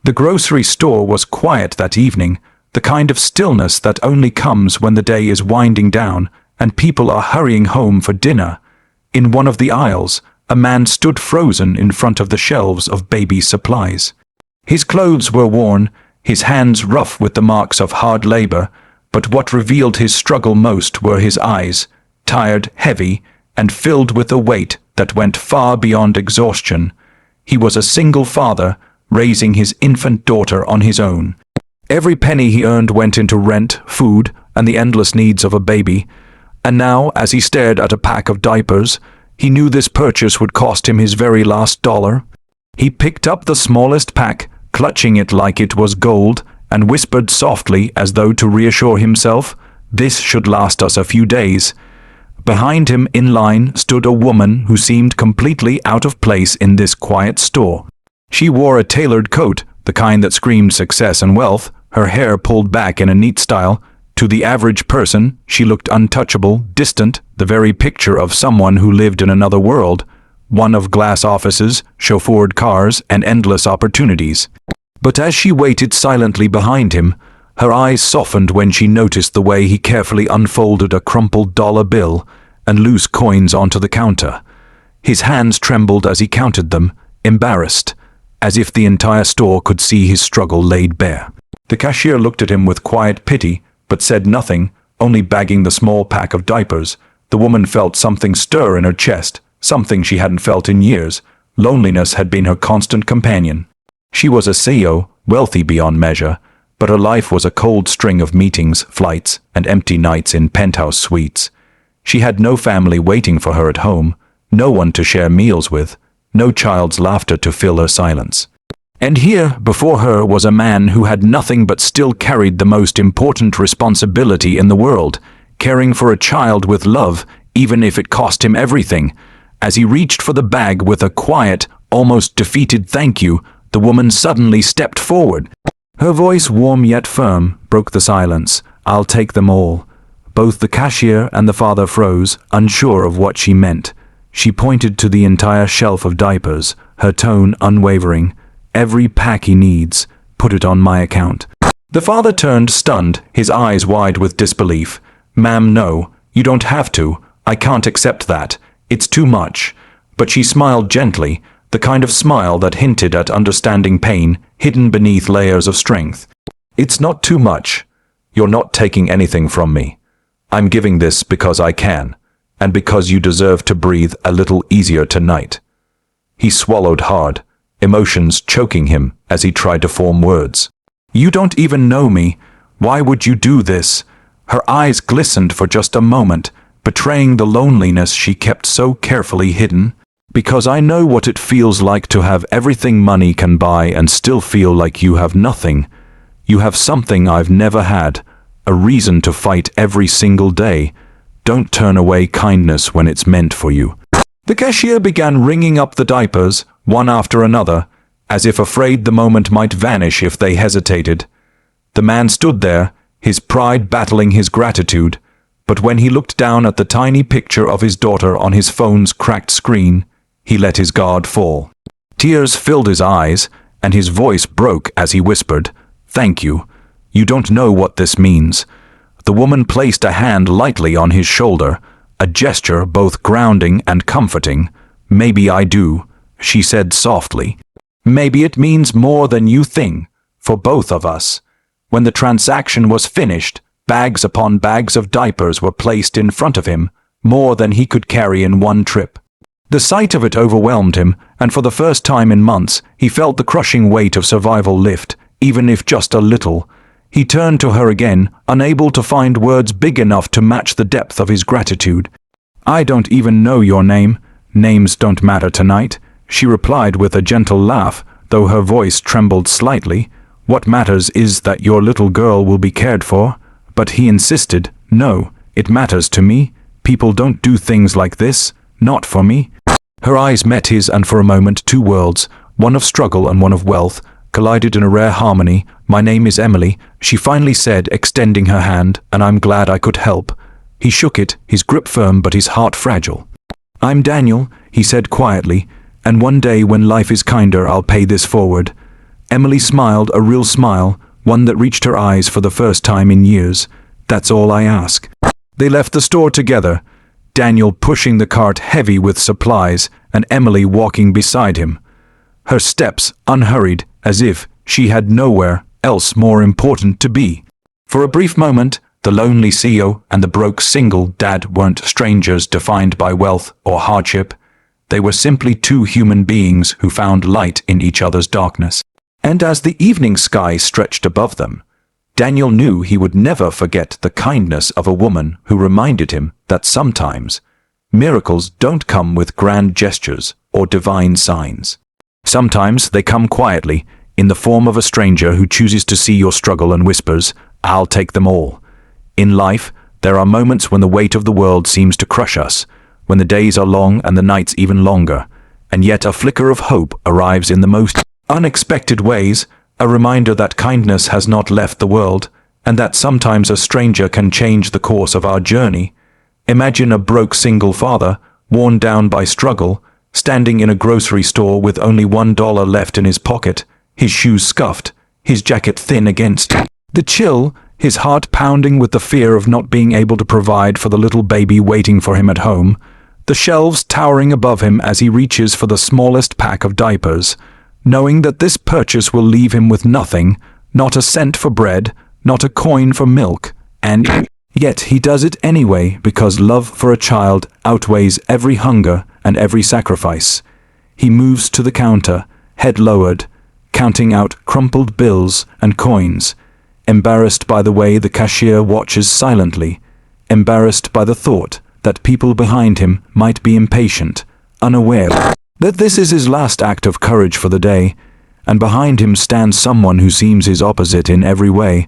The grocery store was quiet that evening, the kind of stillness that only comes when the day is winding down and people are hurrying home for dinner. In one of the aisles, a man stood frozen in front of the shelves of baby supplies. His clothes were worn, his hands rough with the marks of hard labor, but what revealed his struggle most were his eyes, tired, heavy, and filled with a weight that went far beyond exhaustion. He was a single father, raising his infant daughter on his own. Every penny he earned went into rent, food, and the endless needs of a baby. And now, as he stared at a pack of diapers, he knew this purchase would cost him his very last dollar. He picked up the smallest pack, clutching it like it was gold, and whispered softly as though to reassure himself, "This should last us a few days." Behind him in line stood a woman who seemed completely out of place in this quiet store. She wore a tailored coat, the kind that screamed success and wealth, her hair pulled back in a neat style. To the average person, she looked untouchable, distant, the very picture of someone who lived in another world, one of glass offices, chauffeured cars, and endless opportunities. But as she waited silently behind him, her eyes softened when she noticed the way he carefully unfolded a crumpled dollar bill and loose coins onto the counter. His hands trembled as he counted them, embarrassed, as if the entire store could see his struggle laid bare. The cashier looked at him with quiet pity, but said nothing, only bagging the small pack of diapers. The woman felt something stir in her chest, something she hadn't felt in years. Loneliness had been her constant companion. She was a CEO, wealthy beyond measure, but her life was a cold string of meetings, flights, and empty nights in penthouse suites. She had no family waiting for her at home, no one to share meals with, no child's laughter to fill her silence. And here, before her, was a man who had nothing but still carried the most important responsibility in the world, caring for a child with love, even if it cost him everything. As he reached for the bag with a quiet, almost defeated thank you, the woman suddenly stepped forward. Her voice, warm yet firm, broke the silence. "I'll take them all." Both the cashier and the father froze, unsure of what she meant. She pointed to the entire shelf of diapers, her tone unwavering. "Every pack he needs. Put it on my account." The father turned, stunned, his eyes wide with disbelief. "Ma'am, no, you don't have to. I can't accept that. It's too much." But she smiled gently, the kind of smile that hinted at understanding pain, hidden beneath layers of strength. "It's not too much. You're not taking anything from me. I'm giving this because I can, and because you deserve to breathe a little easier tonight." He swallowed hard, emotions choking him as he tried to form words. "You don't even know me. Why would you do this?" Her eyes glistened for just a moment, betraying the loneliness she kept so carefully hidden. "Because I know what it feels like to have everything money can buy and still feel like you have nothing. You have something I've never had, a reason to fight every single day. Don't turn away kindness when it's meant for you." The cashier began ringing up the diapers, one after another, as if afraid the moment might vanish if they hesitated. The man stood there, his pride battling his gratitude, but when he looked down at the tiny picture of his daughter on his phone's cracked screen, he let his guard fall. Tears filled his eyes, and his voice broke as he whispered, "Thank you. You don't know what this means." The woman placed a hand lightly on his shoulder, a gesture both grounding and comforting. "Maybe I do," she said softly. "Maybe it means more than you think, for both of us." When the transaction was finished, bags upon bags of diapers were placed in front of him, more than he could carry in one trip. The sight of it overwhelmed him, and for the first time in months, he felt the crushing weight of survival lift, even if just a little. He turned to her again, unable to find words big enough to match the depth of his gratitude. "I don't even know your name. Names don't matter tonight," she replied with a gentle laugh, though her voice trembled slightly. "What matters is that your little girl will be cared for." But he insisted, "No, it matters to me. People don't do things like this. Not for me." Her eyes met his, and for a moment two worlds, one of struggle and one of wealth, collided in a rare harmony. "My name is Emily," she finally said, extending her hand, "and I'm glad I could help." He shook it, his grip firm but his heart fragile. "I'm Daniel," he said quietly, "and one day when life is kinder I'll pay this forward." Emily smiled, a real smile, one that reached her eyes for the first time in years. "That's all I ask." They left the store together, Daniel pushing the cart heavy with supplies and Emily walking beside him. Her steps unhurried, as if she had nowhere else more important to be. For a brief moment, the lonely CEO and the broke single dad weren't strangers defined by wealth or hardship. They were simply two human beings who found light in each other's darkness. And as the evening sky stretched above them, Daniel knew he would never forget the kindness of a woman who reminded him that sometimes miracles don't come with grand gestures or divine signs. Sometimes they come quietly, in the form of a stranger who chooses to see your struggle and whispers, "I'll take them all." In life, there are moments when the weight of the world seems to crush us, when the days are long and the nights even longer, and yet a flicker of hope arrives in the most unexpected ways, a reminder that kindness has not left the world, and that sometimes a stranger can change the course of our journey. Imagine a broke single father, worn down by struggle, standing in a grocery store with only $1 left in his pocket, his shoes scuffed, his jacket thin against the chill, his heart pounding with the fear of not being able to provide for the little baby waiting for him at home, the shelves towering above him as he reaches for the smallest pack of diapers, knowing that this purchase will leave him with nothing, not a cent for bread, not a coin for milk, and yet he does it anyway because love for a child outweighs every hunger and every sacrifice. He moves to the counter, head lowered, counting out crumpled bills and coins, embarrassed by the way the cashier watches silently, embarrassed by the thought that people behind him might be impatient, unaware that this is his last act of courage for the day, and behind him stands someone who seems his opposite in every way,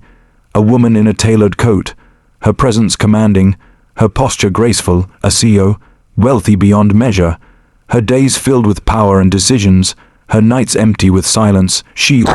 a woman in a tailored coat, her presence commanding, her posture graceful, a CEO, wealthy beyond measure, her days filled with power and decisions, her nights empty with silence. She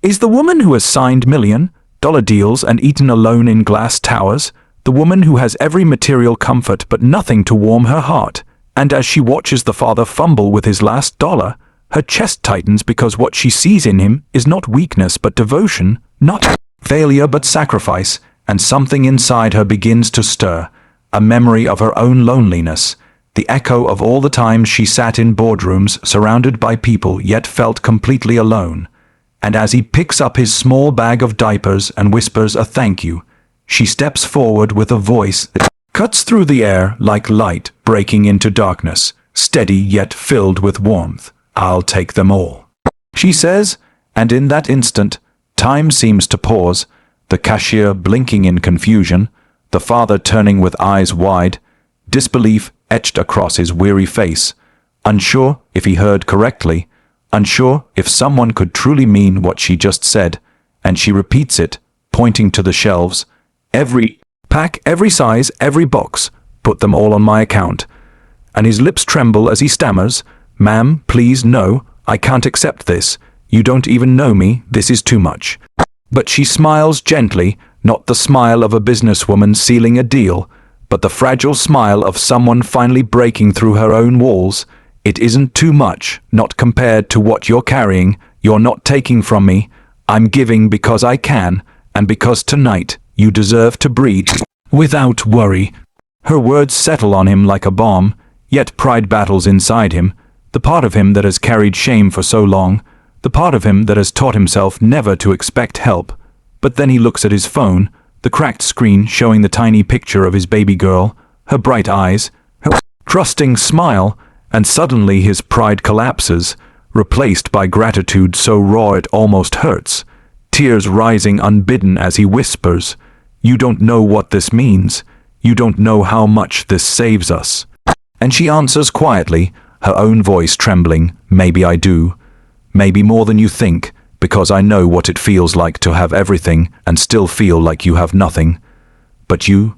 is the woman who has signed $1,000,000 deals and eaten alone in glass towers, the woman who has every material comfort but nothing to warm her heart. And as she watches the father fumble with his last dollar, her chest tightens because what she sees in him is not weakness but devotion, not failure but sacrifice, and something inside her begins to stir, a memory of her own loneliness, the echo of all the times she sat in boardrooms surrounded by people yet felt completely alone. And as he picks up his small bag of diapers and whispers a thank you, she steps forward with a voice that cuts through the air like light breaking into darkness, steady yet filled with warmth. "I'll take them all," she says, and in that instant, time seems to pause, the cashier blinking in confusion, the father turning with eyes wide, disbelief etched across his weary face, unsure if he heard correctly, unsure if someone could truly mean what she just said, and she repeats it, pointing to the shelves, "Every pack, every size, every box, put them all on my account." And his lips tremble as he stammers, "Ma'am, please, no, I can't accept this. You don't even know me, this is too much." But she smiles gently, not the smile of a businesswoman sealing a deal, but the fragile smile of someone finally breaking through her own walls. "It isn't too much, not compared to what you're carrying. You're not taking from me. I'm giving because I can, and because tonight you deserve to breathe without worry." Her words settle on him like a bomb, yet pride battles inside him, the part of him that has carried shame for so long, the part of him that has taught himself never to expect help. But then he looks at his phone, the cracked screen showing the tiny picture of his baby girl, her bright eyes, her trusting smile, and suddenly his pride collapses, replaced by gratitude so raw it almost hurts, tears rising unbidden as he whispers, "You don't know what this means. You don't know how much this saves us." And she answers quietly, her own voice trembling, "Maybe I do. Maybe more than you think, because I know what it feels like to have everything and still feel like you have nothing. But you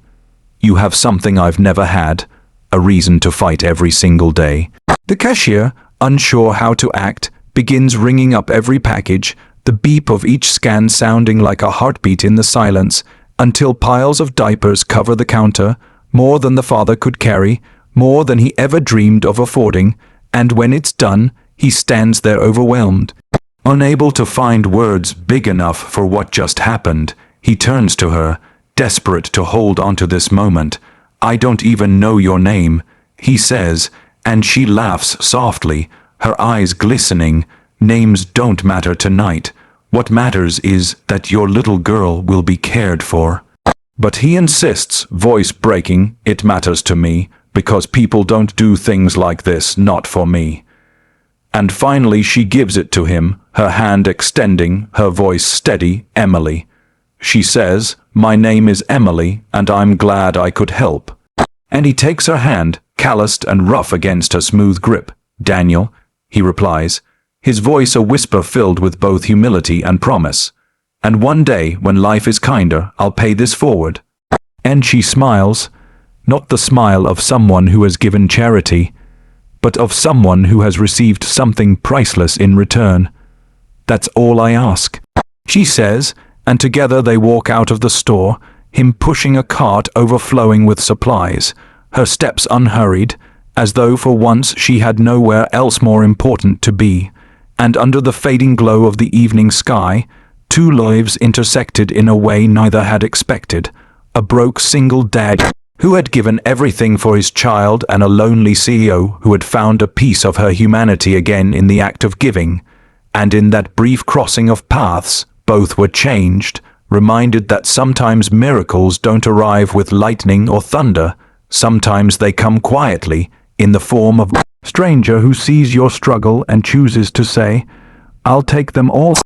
have something I've never had, a reason to fight every single day." The cashier, unsure how to act, begins ringing up every package, the beep of each scan sounding like a heartbeat in the silence, until piles of diapers cover the counter, more than the father could carry, more than he ever dreamed of affording, and when it's done, he stands there overwhelmed. Unable to find words big enough for what just happened, he turns to her, desperate to hold onto this moment. "I don't even know your name," he says, and she laughs softly, her eyes glistening. "Names don't matter tonight. What matters is that your little girl will be cared for." But he insists, voice breaking, "It matters to me, because people don't do things like this, not for me." And finally she gives it to him, her hand extending, her voice steady. "Emily." She says, "My name is Emily, and I'm glad I could help." And he takes her hand, calloused and rough against her smooth grip. "Daniel," he replies, his voice a whisper filled with both humility and promise. "And one day, when life is kinder, I'll pay this forward." And she smiles, not the smile of someone who has given charity, but of someone who has received something priceless in return. "That's all I ask," she says, and together they walk out of the store, him pushing a cart overflowing with supplies, her steps unhurried, as though for once she had nowhere else more important to be. And under the fading glow of the evening sky, two lives intersected in a way neither had expected. A broke single dad who had given everything for his child, and a lonely CEO who had found a piece of her humanity again in the act of giving. And in that brief crossing of paths, both were changed, reminded that sometimes miracles don't arrive with lightning or thunder. Sometimes they come quietly, in the form of a stranger who sees your struggle and chooses to say, "I'll take them all."